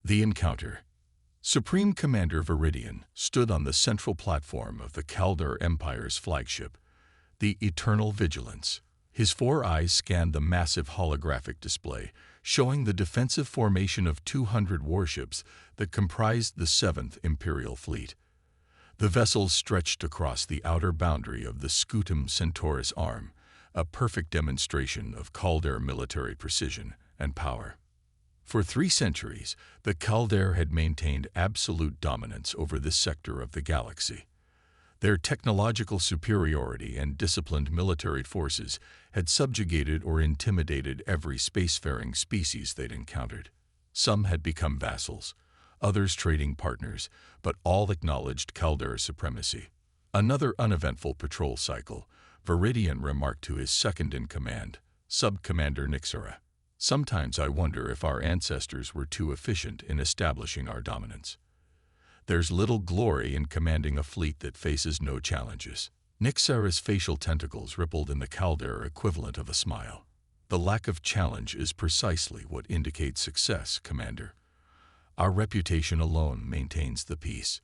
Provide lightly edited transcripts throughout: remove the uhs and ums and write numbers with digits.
The encounter. Supreme Commander Viridian stood on the central platform of the Kaldor Empire's flagship, the Eternal Vigilance. His 4 eyes scanned the massive holographic display, showing the defensive formation of 200 warships that comprised the 7th Imperial Fleet. The vessels stretched across the outer boundary of the Scutum Centaurus arm, a perfect demonstration of Kaldor military precision and power. For 3 centuries, the Kaldor had maintained absolute dominance over this sector of the galaxy. Their technological superiority and disciplined military forces had subjugated or intimidated every spacefaring species they'd encountered. Some had become vassals, others trading partners, but all acknowledged Kaldor's supremacy. Another uneventful patrol cycle, Viridian remarked to his second-in-command, Sub-Commander Nixora. Sometimes I wonder if our ancestors were too efficient in establishing our dominance. There's little glory in commanding a fleet that faces no challenges. Nixora's facial tentacles rippled in the Kaldor equivalent of a smile. The lack of challenge is precisely what indicates success, Commander. Our reputation alone maintains the peace.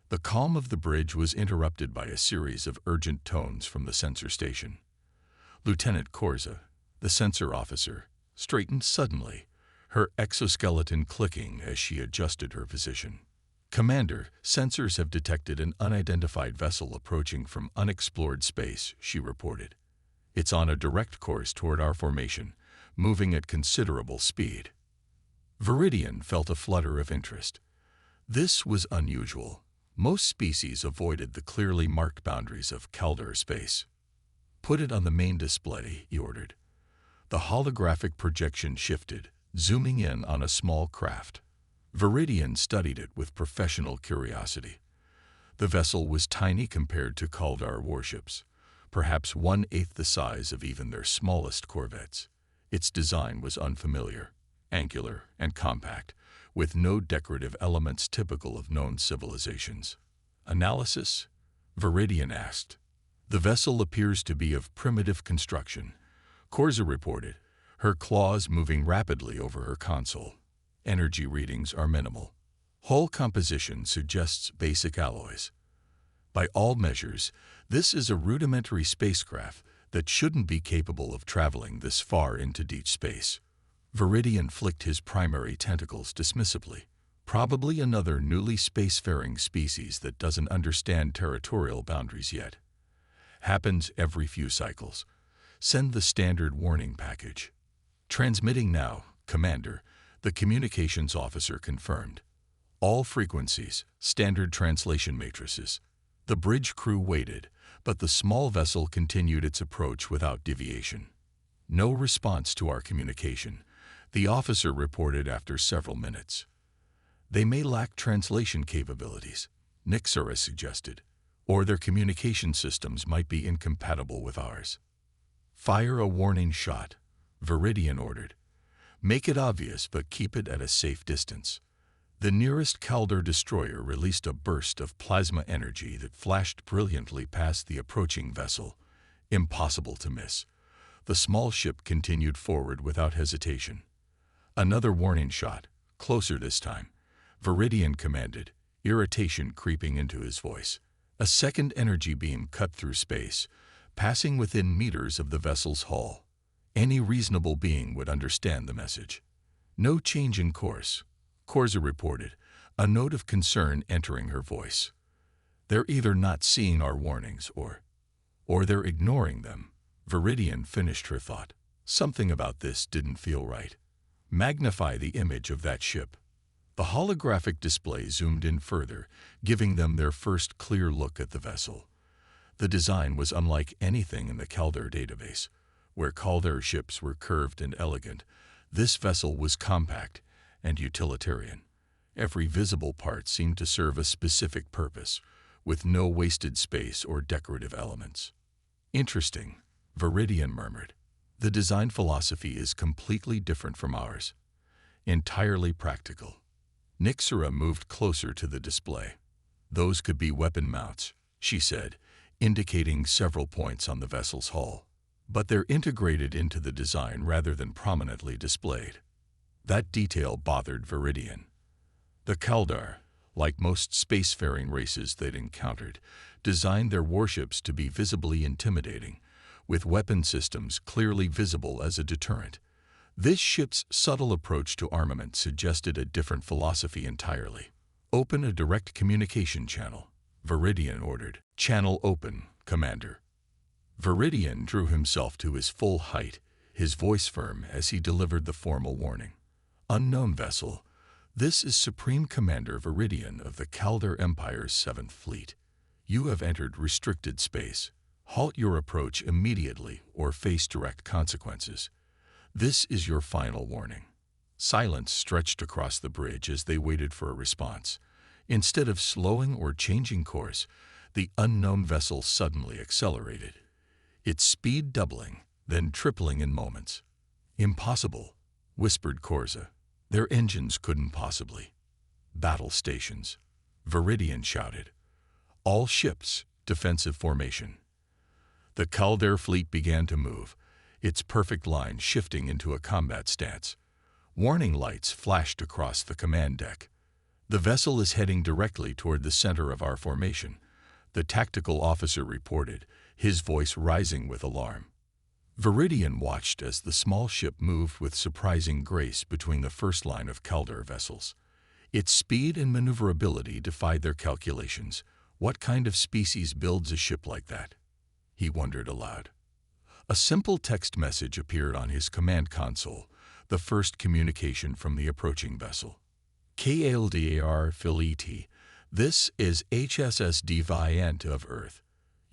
The calm of the bridge was interrupted by a series of urgent tones from the sensor station. Lieutenant Korza, the sensor officer, straightened suddenly, her exoskeleton clicking as she adjusted her position. Commander, sensors have detected an unidentified vessel approaching from unexplored space, she reported. It's on a direct course toward our formation, moving at considerable speed. Viridian felt a flutter of interest. This was unusual. Most species avoided the clearly marked boundaries of Kaldor space. Put it on the main display, he ordered. The holographic projection shifted, zooming in on a small craft. Viridian studied it with professional curiosity. The vessel was tiny compared to Kaldor warships, perhaps 1/8 the size of even their smallest corvettes. Its design was unfamiliar, angular and compact, with no decorative elements typical of known civilizations. Analysis? Viridian asked. The vessel appears to be of primitive construction, Korza reported, her claws moving rapidly over her console. Energy readings are minimal. Hull composition suggests basic alloys. By all measures, this is a rudimentary spacecraft that shouldn't be capable of traveling this far into deep space. Viridian flicked his primary tentacles dismissively. Probably another newly spacefaring species that doesn't understand territorial boundaries yet. Happens every few cycles. Send the standard warning package. Transmitting now, Commander, the communications officer confirmed. All frequencies, standard translation matrices. The bridge crew waited, but the small vessel continued its approach without deviation. No response to our communication, the officer reported after several minutes. They may lack translation capabilities, Nixora suggested, or their communication systems might be incompatible with ours. Fire a warning shot, Viridian ordered. Make it obvious, but keep it at a safe distance. The nearest Kaldor destroyer released a burst of plasma energy that flashed brilliantly past the approaching vessel. Impossible to miss. The small ship continued forward without hesitation. Another warning shot, closer this time, Viridian commanded, irritation creeping into his voice. A second energy beam cut through space, passing within meters of the vessel's hull. Any reasonable being would understand the message. No change in course, Korza reported, a note of concern entering her voice. They're either not seeing our warnings or they're ignoring them. Viridian finished her thought. Something about this didn't feel right. Magnify the image of that ship. The holographic display zoomed in further, giving them their first clear look at the vessel. The design was unlike anything in the Kaldor database. Where Kaldor ships were curved and elegant, this vessel was compact and utilitarian. Every visible part seemed to serve a specific purpose, with no wasted space or decorative elements. Interesting, Viridian murmured. The design philosophy is completely different from ours. Entirely practical. Nixora moved closer to the display. Those could be weapon mounts, she said, indicating several points on the vessel's hull. But they're integrated into the design rather than prominently displayed. That detail bothered Viridian. The Kaldar, like most spacefaring races they'd encountered, designed their warships to be visibly intimidating, with weapon systems clearly visible as a deterrent. This ship's subtle approach to armament suggested a different philosophy entirely. "Open a direct communication channel," Viridian ordered. "Channel open, Commander." Viridian drew himself to his full height, his voice firm as he delivered the formal warning. "Unknown vessel, this is Supreme Commander Viridian of the Kaldar Empire's 7th Fleet. You have entered restricted space. Halt your approach immediately or face direct consequences. This is your final warning." Silence stretched across the bridge as they waited for a response. Instead of slowing or changing course, the unknown vessel suddenly accelerated, its speed doubling, then tripling in moments. "Impossible," whispered Korza. "Their engines couldn't possibly." "Battle stations," Viridian shouted. "All ships, defensive formation." The Kaldar fleet began to move, its perfect line shifting into a combat stance. Warning lights flashed across the command deck. "The vessel is heading directly toward the center of our formation," the tactical officer reported, his voice rising with alarm. Viridian watched as the small ship moved with surprising grace between the first line of Kaldar vessels. Its speed and maneuverability defied their calculations. What kind of species builds a ship like that? He wondered aloud. A simple text message appeared on his command console, the first communication from the approaching vessel. "KLDAR Filiti, this is HSS Deviant of Earth.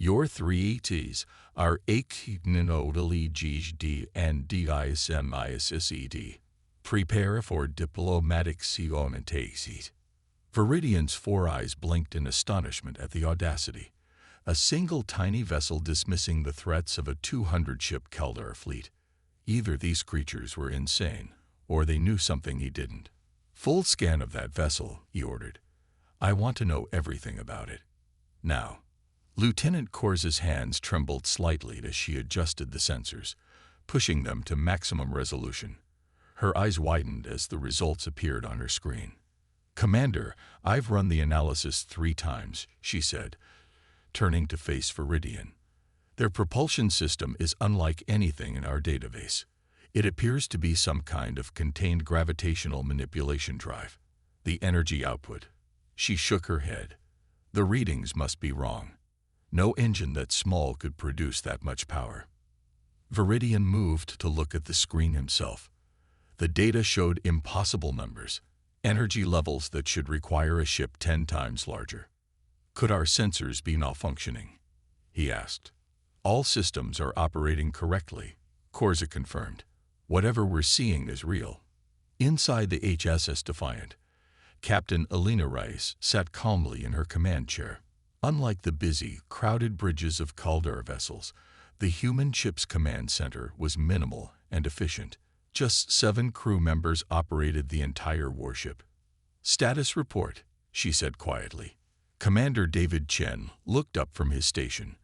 Your 3ETs are Aknodali GD and DISMISSED. Prepare for diplomatic sionatesit." Viridian's 4 eyes blinked in astonishment at the audacity. A single tiny vessel dismissing the threats of a 200-ship Kaldar fleet. Either these creatures were insane, or they knew something he didn't. "Full scan of that vessel," he ordered. "I want to know everything about it. Now." Lieutenant Korza's hands trembled slightly as she adjusted the sensors, pushing them to maximum resolution. Her eyes widened as the results appeared on her screen. "Commander, I've run the analysis 3 times, she said, turning to face Viridian. "Their propulsion system is unlike anything in our database. It appears to be some kind of contained gravitational manipulation drive. The energy output." She shook her head. "The readings must be wrong. No engine that small could produce that much power." Viridian moved to look at the screen himself. The data showed impossible numbers, energy levels that should require a ship 10 times larger. "Could our sensors be malfunctioning?" he asked. "All systems are operating correctly," Korza confirmed. "Whatever we're seeing is real." Inside the HSS Defiant, Captain Alina Rice sat calmly in her command chair. Unlike the busy, crowded bridges of Kaldar vessels, the human ship's command center was minimal and efficient. Just 7 crew members operated the entire warship. "Status report," she said quietly. Commander David Chen looked up from his station.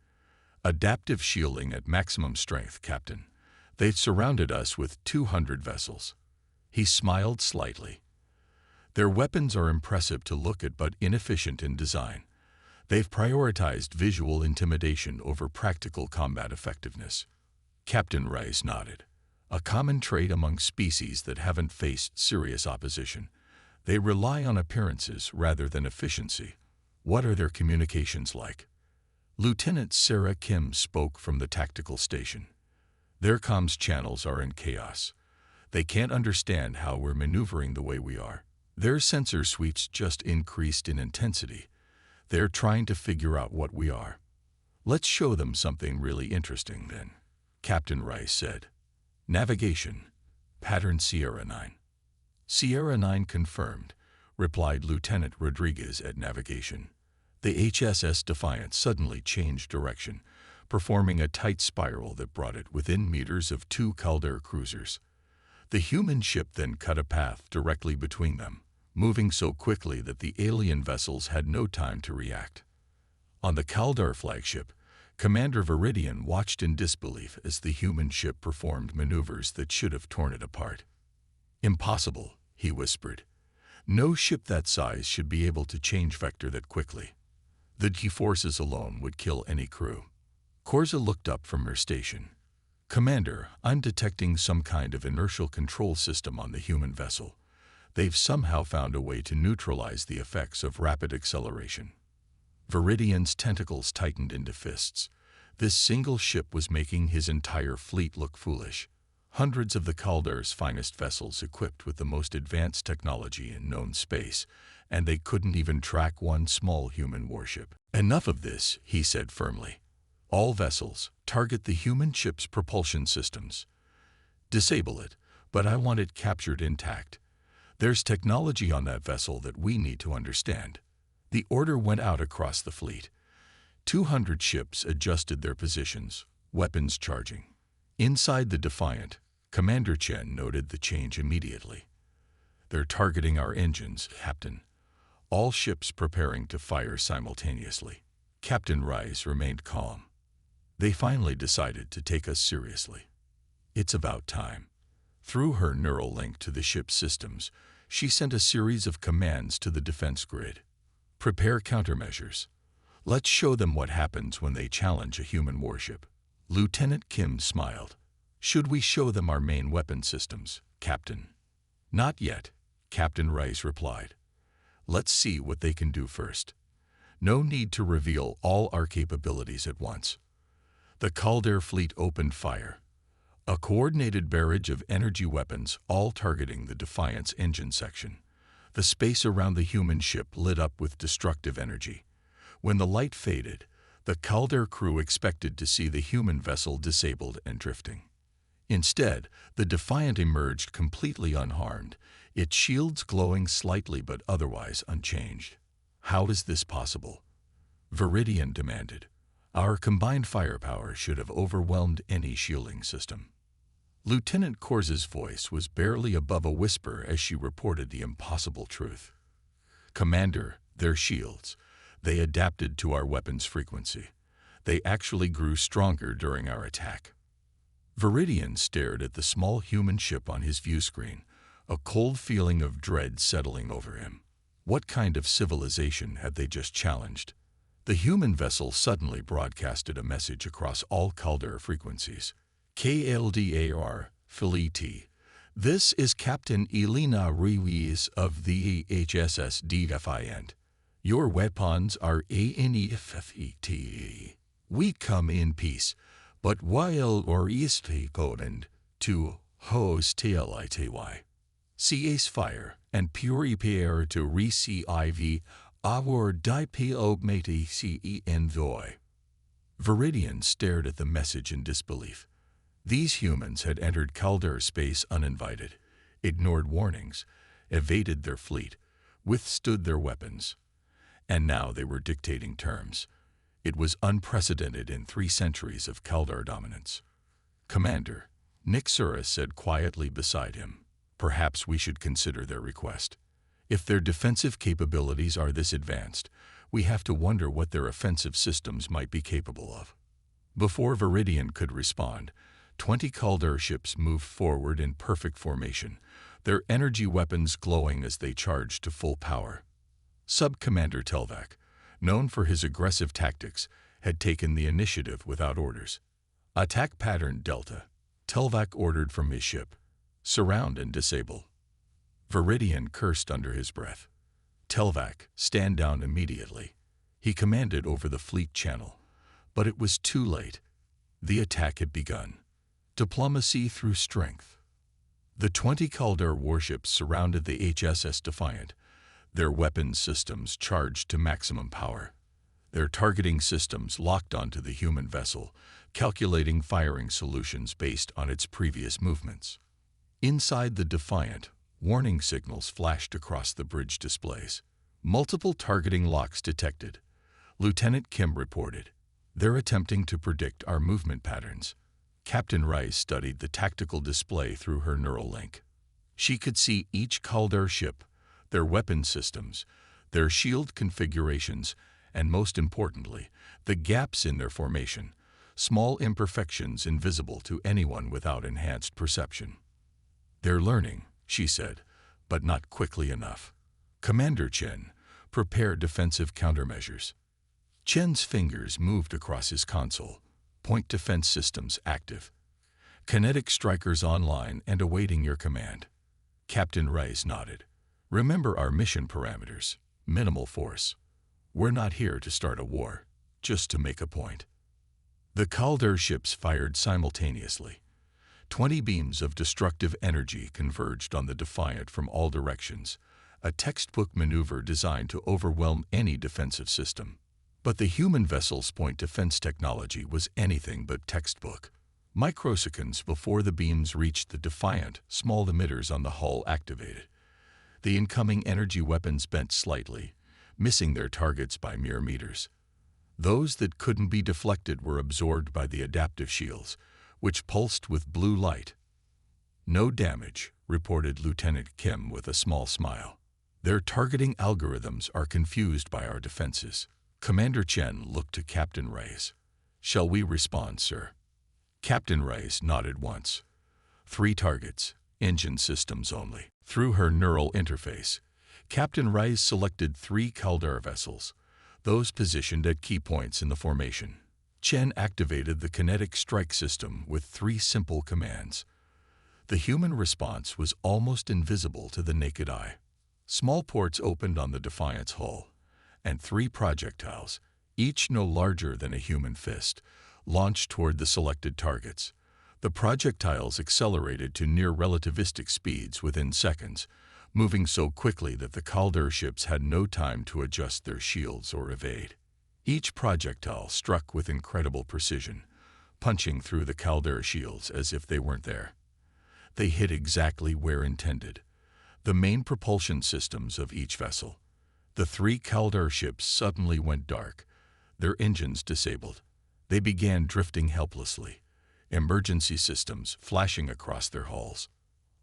"Adaptive shielding at maximum strength, Captain. They've surrounded us with 200 vessels." He smiled slightly. "Their weapons are impressive to look at but inefficient in design. They've prioritized visual intimidation over practical combat effectiveness." Captain Rice nodded. "A common trait among species that haven't faced serious opposition. They rely on appearances rather than efficiency. What are their communications like?" Lieutenant Sarah Kim spoke from the tactical station. "Their comms channels are in chaos. They can't understand how we're maneuvering the way we are. Their sensor suites just increased in intensity. They're trying to figure out what we are." "Let's show them something really interesting then," Captain Rice said. "Navigation, pattern Sierra 9. "Sierra 9 confirmed," replied Lieutenant Rodriguez at navigation. The HSS Defiant suddenly changed direction, performing a tight spiral that brought it within meters of 2 Kaldar cruisers. The human ship then cut a path directly between them, moving so quickly that the alien vessels had no time to react. On the Kaldar flagship, Commander Viridian watched in disbelief as the human ship performed maneuvers that should have torn it apart. "Impossible," he whispered. No ship that size should be able to change vector that quickly. The G-forces alone would kill any crew. Korza looked up from her station. Commander, I'm detecting some kind of inertial control system on the human vessel. They've somehow found a way to neutralize the effects of rapid acceleration. Viridian's tentacles tightened into fists. This single ship was making his entire fleet look foolish. Hundreds of the Caldar's finest vessels equipped with the most advanced technology in known space, and they couldn't even track one small human warship. Enough of this, he said firmly. All vessels, target the human ship's propulsion systems. Disable it, but I want it captured intact. There's technology on that vessel that we need to understand. The order went out across the fleet. 200 ships adjusted their positions, weapons charging. Inside the Defiant, Commander Chen noted the change immediately. They're targeting our engines, Captain. All ships preparing to fire simultaneously. Captain Rice remained calm. They finally decided to take us seriously. It's about time. Through her neural link to the ship's systems, she sent a series of commands to the defense grid. Prepare countermeasures. Let's show them what happens when they challenge a human warship. Lieutenant Kim smiled. Should we show them our main weapon systems, Captain? Not yet, Captain Rice replied. Let's see what they can do first. No need to reveal all our capabilities at once. The Calder fleet opened fire. A coordinated barrage of energy weapons, all targeting the Defiant's engine section. The space around the human ship lit up with destructive energy. When the light faded, the Calder crew expected to see the human vessel disabled and drifting. Instead, the Defiant emerged completely unharmed, its shields glowing slightly but otherwise unchanged. How is this possible? Viridian demanded. Our combined firepower should have overwhelmed any shielding system. Lieutenant Korza's voice was barely above a whisper as she reported the impossible truth. Commander, their shields. They adapted to our weapon's frequency. They actually grew stronger during our attack. Viridian stared at the small human ship on his view screen, a cold feeling of dread settling over him. What kind of civilization had they just challenged? The human vessel suddenly broadcasted a message across all Calder frequencies. KLDAR, Filiti. This is Captain Elena Ruiz of the HSS Defiant. Your weapons are ANEFFET. We come in peace, but while or is Poland to host TLITY. Cease fire and prepare to receive our diplomatic envoy. Viridian stared at the message in disbelief. These humans had entered Calder space uninvited, ignored warnings, evaded their fleet, withstood their weapons. And now they were dictating terms. It was unprecedented in 3 centuries of Calder dominance. Commander, Nixura said quietly beside him, perhaps we should consider their request. If their defensive capabilities are this advanced, we have to wonder what their offensive systems might be capable of. Before Viridian could respond, 20 Calder ships moved forward in perfect formation, their energy weapons glowing as they charged to full power. Sub-Commander Telvac, known for his aggressive tactics, had taken the initiative without orders. Attack pattern Delta. Telvac ordered from his ship. Surround and disable. Viridian cursed under his breath. Telvac, stand down immediately. He commanded over the fleet channel. But it was too late. The attack had begun. Diplomacy through strength. The 20 Calder warships surrounded the HSS Defiant, their weapons systems charged to maximum power. Their targeting systems locked onto the human vessel, calculating firing solutions based on its previous movements. Inside the Defiant, warning signals flashed across the bridge displays. Multiple targeting locks detected. Lieutenant Kim reported. They're attempting to predict our movement patterns. Captain Rice studied the tactical display through her neural link. She could see each Calder ship, their weapon systems, their shield configurations, and most importantly, the gaps in their formation, small imperfections invisible to anyone without enhanced perception. They're learning, she said, but not quickly enough. Commander Chen, prepare defensive countermeasures. Chen's fingers moved across his console. Point defense systems active. Kinetic strikers online and awaiting your command. Captain Rice nodded. Remember our mission parameters. Minimal force. We're not here to start a war, just to make a point. The Calder ships fired simultaneously. 20 beams of destructive energy converged on the Defiant from all directions, a textbook maneuver designed to overwhelm any defensive system. But the human vessel's point defense technology was anything but textbook. Microseconds before the beams reached the Defiant, small emitters on the hull activated. The incoming energy weapons bent slightly, missing their targets by mere meters. Those that couldn't be deflected were absorbed by the adaptive shields, which pulsed with blue light. No damage, reported Lieutenant Kim with a small smile. Their targeting algorithms are confused by our defenses. Commander Chen looked to Captain Rice. Shall we respond, sir? Captain Rice nodded once. 3 targets, engine systems only. Through her neural interface, Captain Rice selected 3 Calder vessels, those positioned at key points in the formation. Chen activated the kinetic strike system with 3 simple commands. The human response was almost invisible to the naked eye. Small ports opened on the Defiant's hull, and 3 projectiles, each no larger than a human fist, launched toward the selected targets. The projectiles accelerated to near relativistic speeds within seconds, moving so quickly that the Calder ships had no time to adjust their shields or evade. Each projectile struck with incredible precision, punching through the Calder shields as if they weren't there. They hit exactly where intended, the main propulsion systems of each vessel. The 3 Calder ships suddenly went dark, their engines disabled. They began drifting helplessly, emergency systems flashing across their hulls.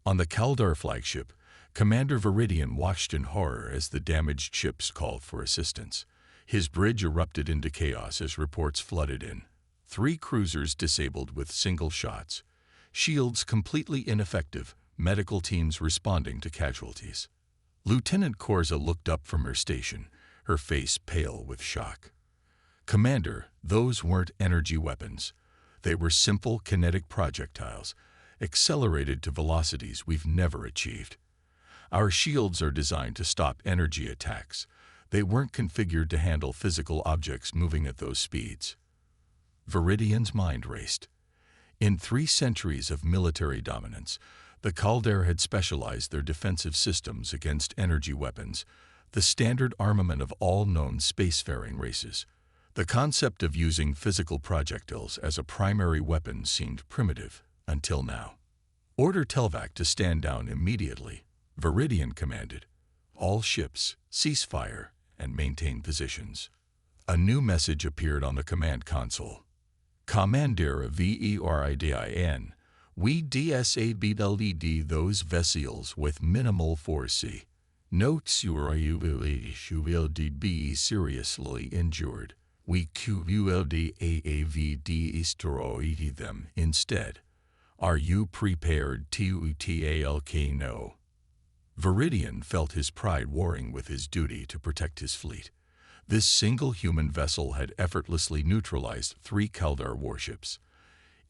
On the Calder flagship, Commander Viridian watched in horror as the damaged ships called for assistance. His bridge erupted into chaos as reports flooded in. 3 cruisers disabled with single shots, shields completely ineffective, medical teams responding to casualties. Lieutenant Korza looked up from her station, her face pale with shock. Commander, those weren't energy weapons. They were simple kinetic projectiles, accelerated to velocities we've never achieved. Our shields are designed to stop energy attacks. They weren't configured to handle physical objects moving at those speeds. Viridian's mind raced. In 3 centuries of military dominance, the Calder had specialized their defensive systems against energy weapons, the standard armament of all known spacefaring races. The concept of using physical projectiles as a primary weapon seemed primitive, until now. Order Telvac to stand down immediately, Viridian commanded. All ships, cease fire and maintain positions. A new message appeared on the command console. Commander Veridin, we disableed those vessels with minimal force. Notes you will be seriously injured. We will destroy them instead. Are you prepared to talk no? Viridian felt his pride warring with his duty to protect his fleet. This single human vessel had effortlessly neutralized 3 Calder warships.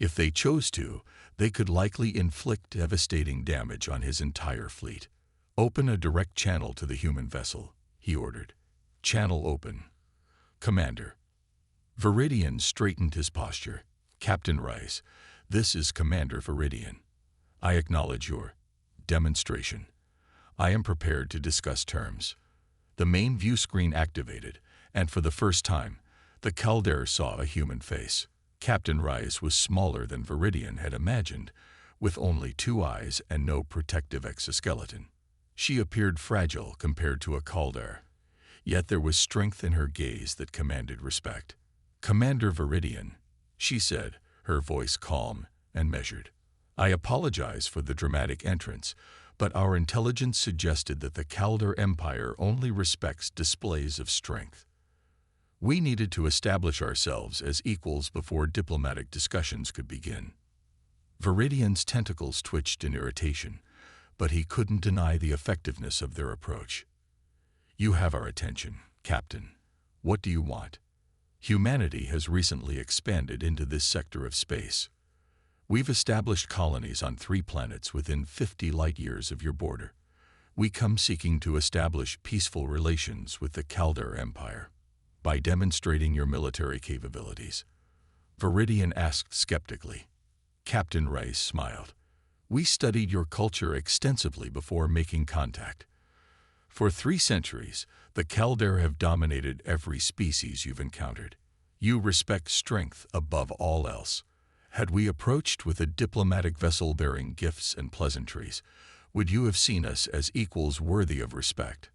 If they chose to, they could likely inflict devastating damage on his entire fleet. Open a direct channel to the human vessel, he ordered. Channel open. Commander. Viridian straightened his posture. Captain Rice, this is Commander Viridian. I acknowledge your demonstration. I am prepared to discuss terms. The main view screen activated, and for the first time, the Calder saw a human face. Captain Rice was smaller than Viridian had imagined, with only 2 eyes and no protective exoskeleton. She appeared fragile compared to a Calder, yet there was strength in her gaze that commanded respect. Commander Viridian, she said, her voice calm and measured. I apologize for the dramatic entrance, but our intelligence suggested that the Calder Empire only respects displays of strength. We needed to establish ourselves as equals before diplomatic discussions could begin. Viridian's tentacles twitched in irritation, but he couldn't deny the effectiveness of their approach. You have our attention, Captain. What do you want? Humanity has recently expanded into this sector of space. We've established colonies on 3 planets within 50 light-years of your border. We come seeking to establish peaceful relations with the Caldera Empire by demonstrating your military capabilities. Viridian asked skeptically. Captain Rice smiled. We studied your culture extensively before making contact. For 3 centuries, the Caldera have dominated every species you've encountered. You respect strength above all else. Had we approached with a diplomatic vessel bearing gifts and pleasantries, would you have seen us as equals worthy of respect,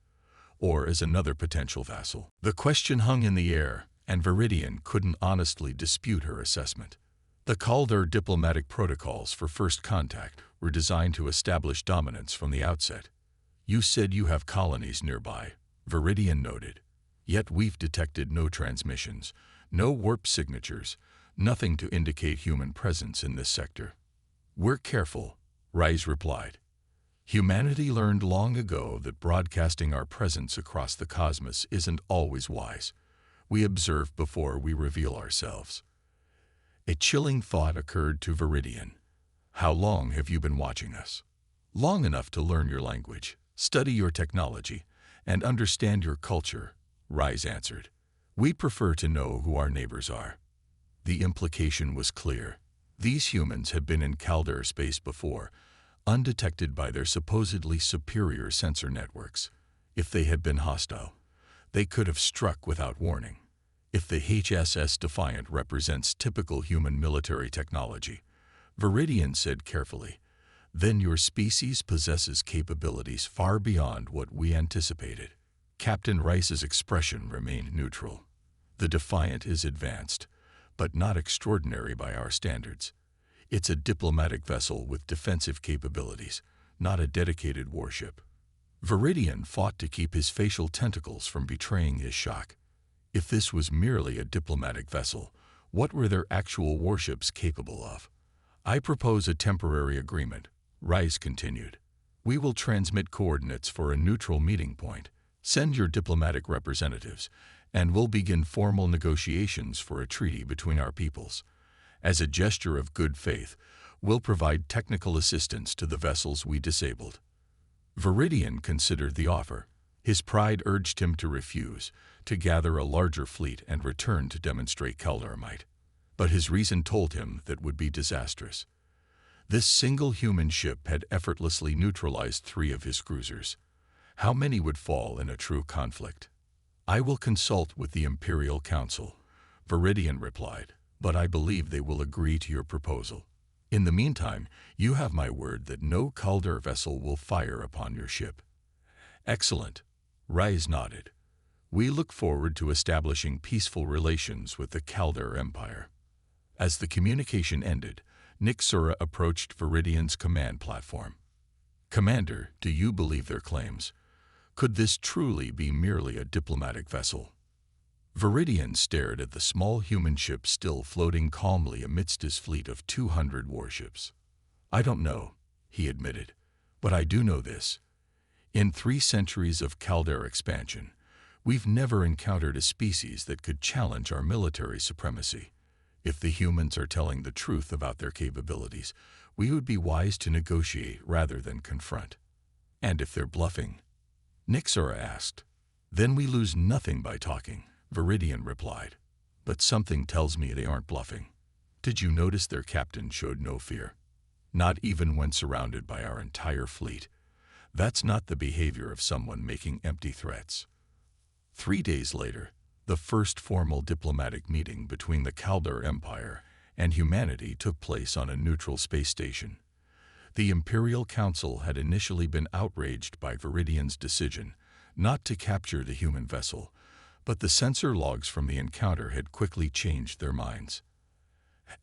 or as another potential vassal? The question hung in the air, and Viridian couldn't honestly dispute her assessment. The Caldera diplomatic protocols for first contact were designed to establish dominance from the outset. You said you have colonies nearby, Viridian noted. Yet we've detected no transmissions, no warp signatures, nothing to indicate human presence in this sector. We're careful, Rice replied. Humanity learned long ago that broadcasting our presence across the cosmos isn't always wise. We observe before we reveal ourselves. A chilling thought occurred to Viridian. How long have you been watching us? Long enough to learn your language, study your technology, and understand your culture, Rice answered. We prefer to know who our neighbors are. The implication was clear. These humans had been in Caldera space before, undetected by their supposedly superior sensor networks. If they had been hostile, they could have struck without warning. If the HSS Defiant represents typical human military technology, Viridian said carefully, then your species possesses capabilities far beyond what we anticipated. Captain Rice's expression remained neutral. The Defiant is advanced, but not extraordinary by our standards. It's a diplomatic vessel with defensive capabilities, not a dedicated warship. Viridian fought to keep his facial tentacles from betraying his shock. If this was merely a diplomatic vessel, what were their actual warships capable of? I propose a temporary agreement, Rice continued. We will transmit coordinates for a neutral meeting point, send your diplomatic representatives, and we'll begin formal negotiations for a treaty between our peoples. As a gesture of good faith, we'll provide technical assistance to the vessels we disabled. Viridian considered the offer. His pride urged him to refuse, to gather a larger fleet and return to demonstrate Caldera might. But his reason told him that would be disastrous. This single human ship had effortlessly neutralized 3 of his cruisers. How many would fall in a true conflict? I will consult with the Imperial Council, Viridian replied, but I believe they will agree to your proposal. In the meantime, you have my word that no Caldera vessel will fire upon your ship. Excellent, Rice nodded. We look forward to establishing peaceful relations with the Caldera Empire. As the communication ended, Nixura approached Viridian's command platform. Commander, do you believe their claims? Could this truly be merely a diplomatic vessel? Viridian stared at the small human ship still floating calmly amidst his fleet of 200 warships. I don't know, he admitted, but I do know this. In 3 centuries of Caldera expansion, we've never encountered a species that could challenge our military supremacy. If the humans are telling the truth about their capabilities, we would be wise to negotiate rather than confront. And if they're bluffing? Nixura asked. Then we lose nothing by talking, Viridian replied. But something tells me they aren't bluffing. Did you notice their captain showed no fear? Not even when surrounded by our entire fleet. That's not the behavior of someone making empty threats. 3 days later, the first formal diplomatic meeting between the Caldera Empire and humanity took place on a neutral space station. The Imperial Council had initially been outraged by Viridian's decision not to capture the human vessel, but the sensor logs from the encounter had quickly changed their minds.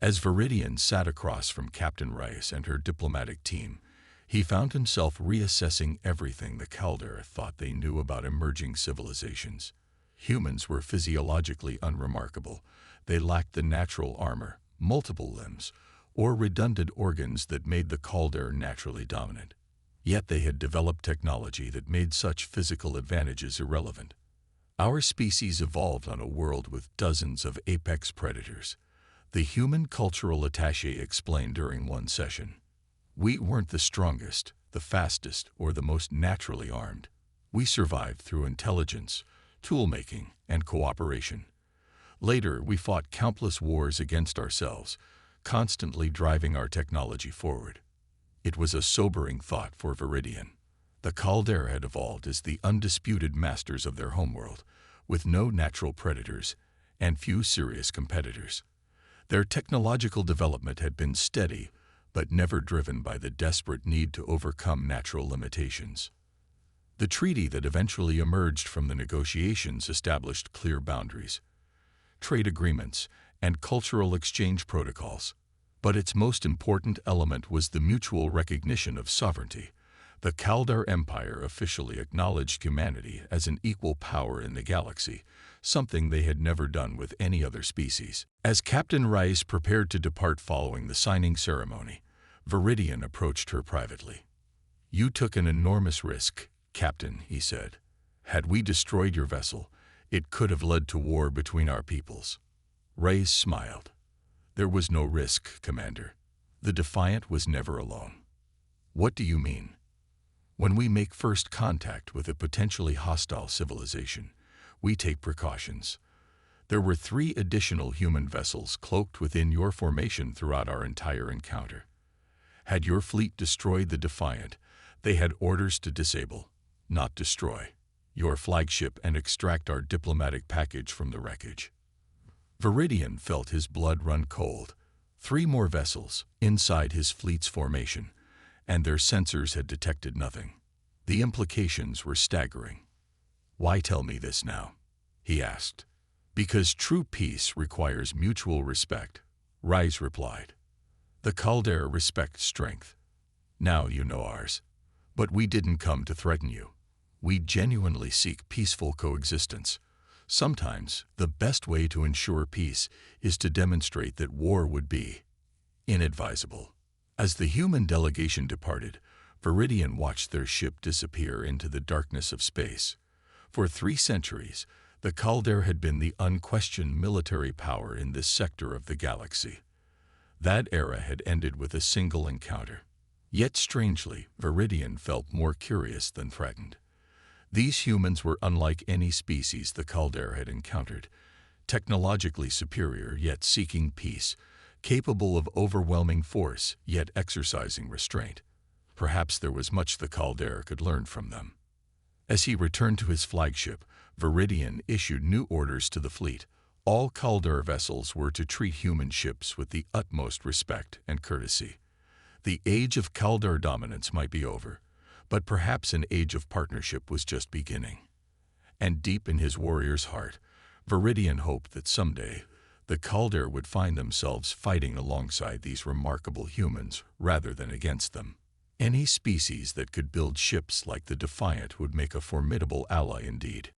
As Viridian sat across from Captain Rice and her diplomatic team, he found himself reassessing everything the Caldera thought they knew about emerging civilizations. Humans were physiologically unremarkable. They lacked the natural armor, multiple limbs, or redundant organs that made the Caldera naturally dominant. Yet they had developed technology that made such physical advantages irrelevant. Our species evolved on a world with dozens of apex predators, the human cultural attaché explained during one session. We weren't the strongest, the fastest, or the most naturally armed. We survived through intelligence, tool-making, and cooperation. Later, we fought countless wars against ourselves, constantly driving our technology forward. It was a sobering thought for Viridian. The Caldera had evolved as the undisputed masters of their homeworld, with no natural predators and few serious competitors. Their technological development had been steady, but never driven by the desperate need to overcome natural limitations. The treaty that eventually emerged from the negotiations established clear boundaries, trade agreements, and cultural exchange protocols. But its most important element was the mutual recognition of sovereignty. The Caldera Empire officially acknowledged humanity as an equal power in the galaxy, something they had never done with any other species. As Captain Rice prepared to depart following the signing ceremony, Viridian approached her privately. "You took an enormous risk, Captain," he said. "Had we destroyed your vessel, it could have led to war between our peoples." Rice smiled. "There was no risk, Commander. The Defiant was never alone." "What do you mean?" "When we make first contact with a potentially hostile civilization, we take precautions. There were 3 additional human vessels cloaked within your formation throughout our entire encounter. Had your fleet destroyed the Defiant, they had orders to disable, not destroy, your flagship and extract our diplomatic package from the wreckage." Viridian felt his blood run cold. 3 more vessels inside his fleet's formation, and their sensors had detected nothing. The implications were staggering. "Why tell me this now?" he asked. "Because true peace requires mutual respect," Rice replied. "The Caldera respect strength. Now you know ours. But we didn't come to threaten you. We genuinely seek peaceful coexistence. Sometimes, the best way to ensure peace is to demonstrate that war would be inadvisable." As the human delegation departed, Viridian watched their ship disappear into the darkness of space. For 3 centuries, the Caldera had been the unquestioned military power in this sector of the galaxy. That era had ended with a single encounter. Yet strangely, Viridian felt more curious than threatened. These humans were unlike any species the Caldera had encountered, technologically superior yet seeking peace, capable of overwhelming force yet exercising restraint. Perhaps there was much the Caldera could learn from them. As he returned to his flagship, Viridian issued new orders to the fleet. All Caldera vessels were to treat human ships with the utmost respect and courtesy. The age of Caldera dominance might be over, but perhaps an age of partnership was just beginning. And deep in his warrior's heart, Viridian hoped that someday the Caldera would find themselves fighting alongside these remarkable humans rather than against them. Any species that could build ships like the Defiant would make a formidable ally indeed.